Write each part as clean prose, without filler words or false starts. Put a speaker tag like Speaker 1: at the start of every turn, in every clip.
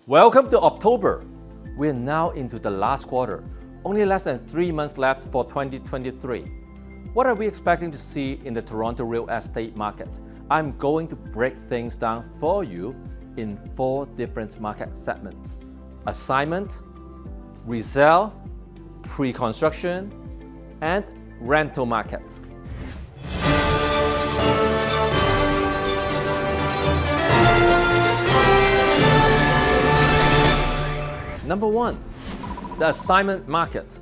Speaker 1: Welcome to October. We're now into the last quarter, only less than 3 months left for 2023. What are we expecting to see in the Toronto real estate market? I'm going to break things down for you in 4 different market segments: assignment, resale, pre-construction, and rental markets. Number 1, the assignment market.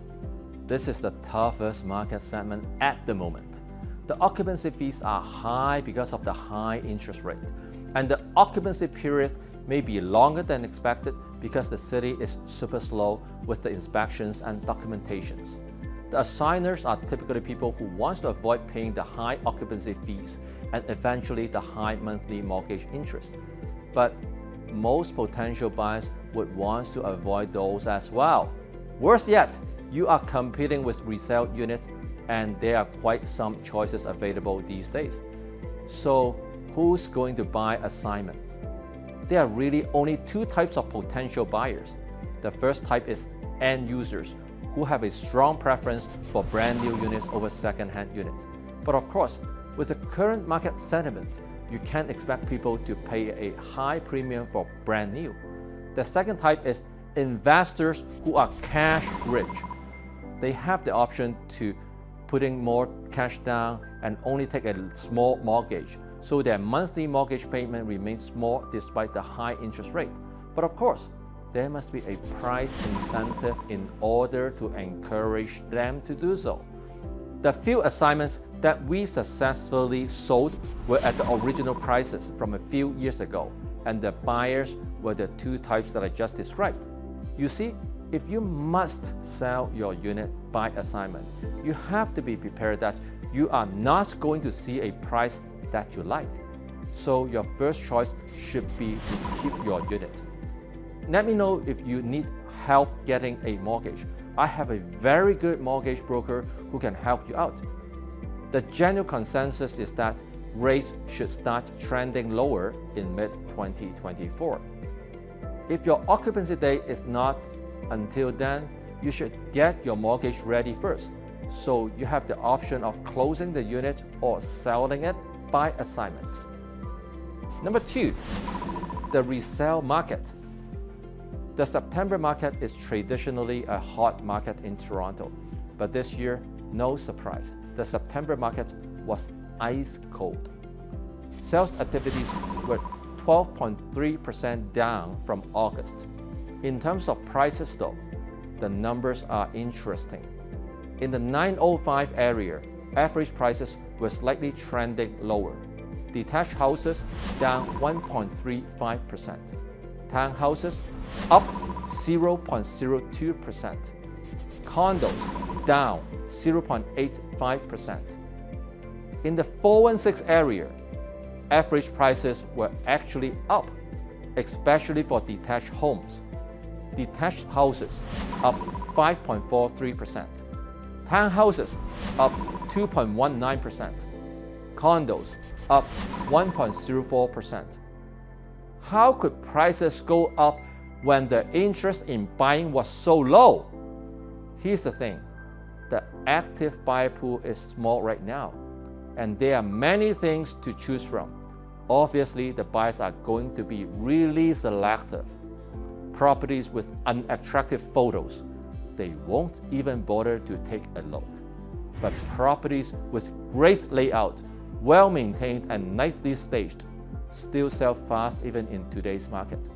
Speaker 1: This is the toughest market segment at the moment. The occupancy fees are high because of the high interest rate, and the occupancy period may be longer than expected because the city is super slow with the inspections and documentations. The assigners are typically people who want to avoid paying the high occupancy fees and eventually the high monthly mortgage interest. But most potential buyers would want to avoid those as well. Worse yet, you are competing with resale units, and there are quite some choices available these days. So who's going to buy assignments? There are really only 2 types of potential buyers. The first type is end users who have a strong preference for brand new units over second-hand units. But of course, with the current market sentiment, you can't expect people to pay a high premium for brand new. The second type is investors who are cash rich. They have the option to putting more cash down and only take a small mortgage, so their monthly mortgage payment remains small despite the high interest rate. But of course, there must be a price incentive in order to encourage them to do so. The few assignments that we successfully sold were at the original prices from a few years ago, and the buyers were the 2 types that I just described. You see, if you must sell your unit by assignment, you have to be prepared that you are not going to see a price that you like. So your first choice should be to keep your unit. Let me know if you need help getting a mortgage. I have a very good mortgage broker who can help you out. The general consensus is that rates should start trending lower in mid-2024. If your occupancy date is not until then, you should get your mortgage ready first, so you have the option of closing the unit or selling it by assignment. Number 2, the resale market. The September market is traditionally a hot market in Toronto, but this year, no surprise, the September market was ice cold. Sales activities were 12.3% down from August. In terms of prices though, the numbers are interesting. In the 905 area, average prices were slightly trending lower. Detached houses down 1.35%. Townhouses up 0.02%. Condos down 0.85%. In the 416 area, average prices were actually up, especially for detached homes. Detached houses up 5.43%. Townhouses up 2.19%. Condos up 1.04%. How could prices go up when the interest in buying was so low? Here's the thing, the active buyer pool is small right now, and there are many things to choose from. Obviously, the buyers are going to be really selective. Properties with unattractive photos, they won't even bother to take a look. But properties with great layout, well-maintained and nicely staged, still sell fast even in today's market.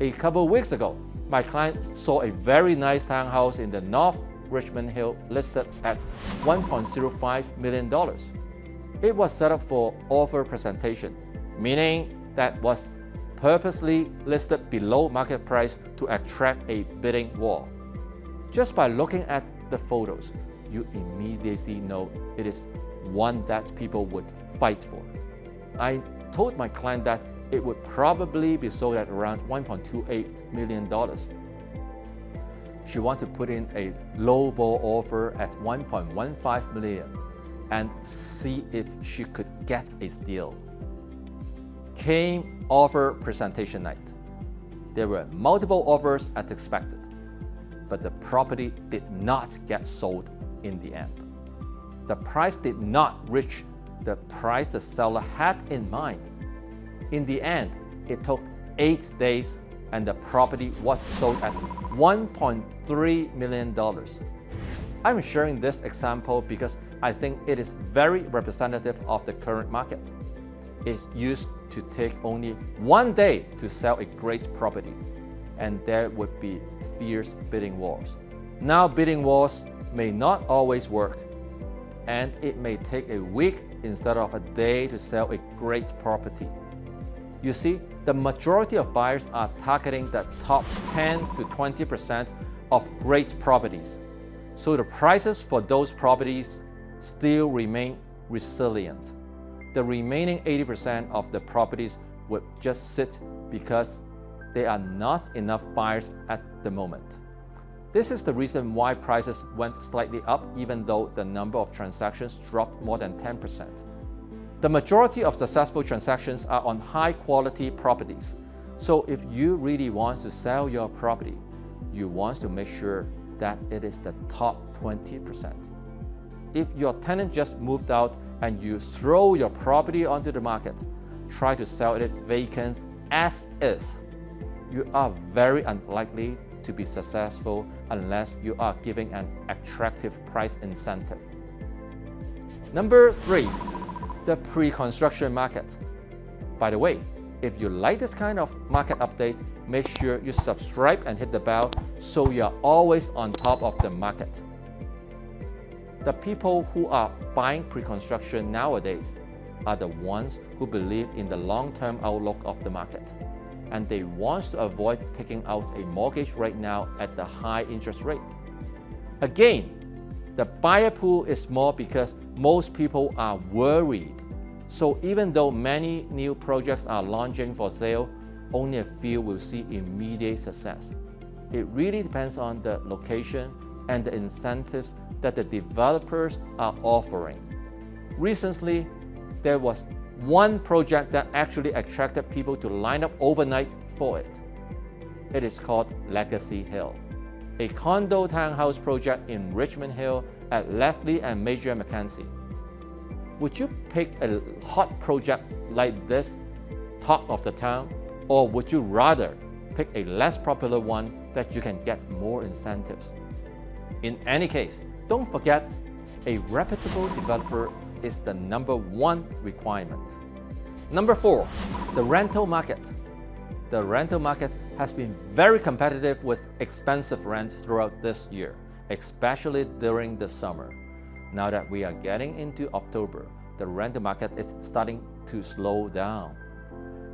Speaker 1: A couple of weeks ago, my client saw a very nice townhouse in the North Richmond Hill listed at $1.05 million. It was set up for offer presentation, meaning that was purposely listed below market price to attract a bidding war. Just by looking at the photos, you immediately know it is one that people would fight for. I told my client that it would probably be sold at around $1.28 million. She wanted to put in a lowball offer at $1.15 million and see if she could get a deal. Came offer presentation night. There were multiple offers as expected, but the property did not get sold in the end. The price did not reach the price the seller had in mind. In the end, it took 8 days and the property was sold at $1.3 million. I'm sharing this example because I think it is very representative of the current market. It used to take only 1 day to sell a great property, and there would be fierce bidding wars. Now bidding wars may not always work, and it may take a week instead of a day to sell a great property. You see, the majority of buyers are targeting the top 10 to 20% of great properties. So the prices for those properties still remain resilient. The remaining 80% of the properties would just sit because there are not enough buyers at the moment. This is the reason why prices went slightly up even though the number of transactions dropped more than 10%. The majority of successful transactions are on high-quality properties. So if you really want to sell your property, you want to make sure that it is the top 20%. If your tenant just moved out and you throw your property onto the market, try to sell it vacant as is. You are very unlikely to be successful unless you are giving an attractive price incentive. Number 3, the pre-construction market. By the way, if you like this kind of market updates, make sure you subscribe and hit the bell so you're always on top of the market. The people who are buying pre-construction nowadays are the ones who believe in the long-term outlook of the market, and they want to avoid taking out a mortgage right now at the high interest rate. Again, the buyer pool is small because most people are worried. So even though many new projects are launching for sale, only a few will see immediate success. It really depends on the location and the incentives that the developers are offering. Recently, there was one project that actually attracted people to line up overnight for it. It is called Legacy Hill, a condo townhouse project in Richmond Hill at Leslie and Major Mackenzie. Would you pick a hot project like this, talk of the town, or would you rather pick a less popular one that you can get more incentives? In any case, don't forget, a reputable developer is the #1 requirement. Number 4, the rental market. The rental market has been very competitive with expensive rents throughout this year, especially during the summer. Now that we are getting into October, the rental market is starting to slow down,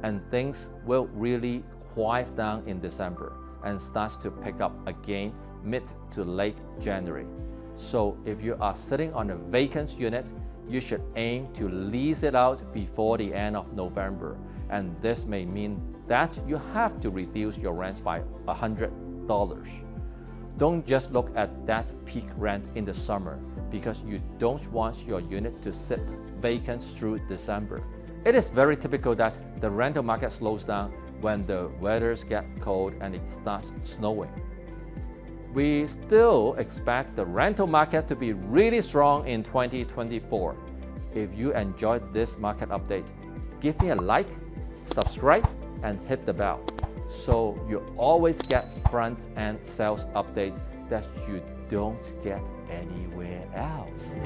Speaker 1: and things will really quiet down in December and starts to pick up again mid to late January. So if you are sitting on a vacant unit, you should aim to lease it out before the end of November, and this may mean that you have to reduce your rents by $100. Don't just look at that peak rent in the summer because you don't want your unit to sit vacant through December. It is very typical that the rental market slows down when the weather gets cold and it starts snowing. We still expect the rental market to be really strong in 2024. If you enjoyed this market update, give me a like, subscribe, and hit the bell so you always get front-end sales updates that you don't get anywhere else.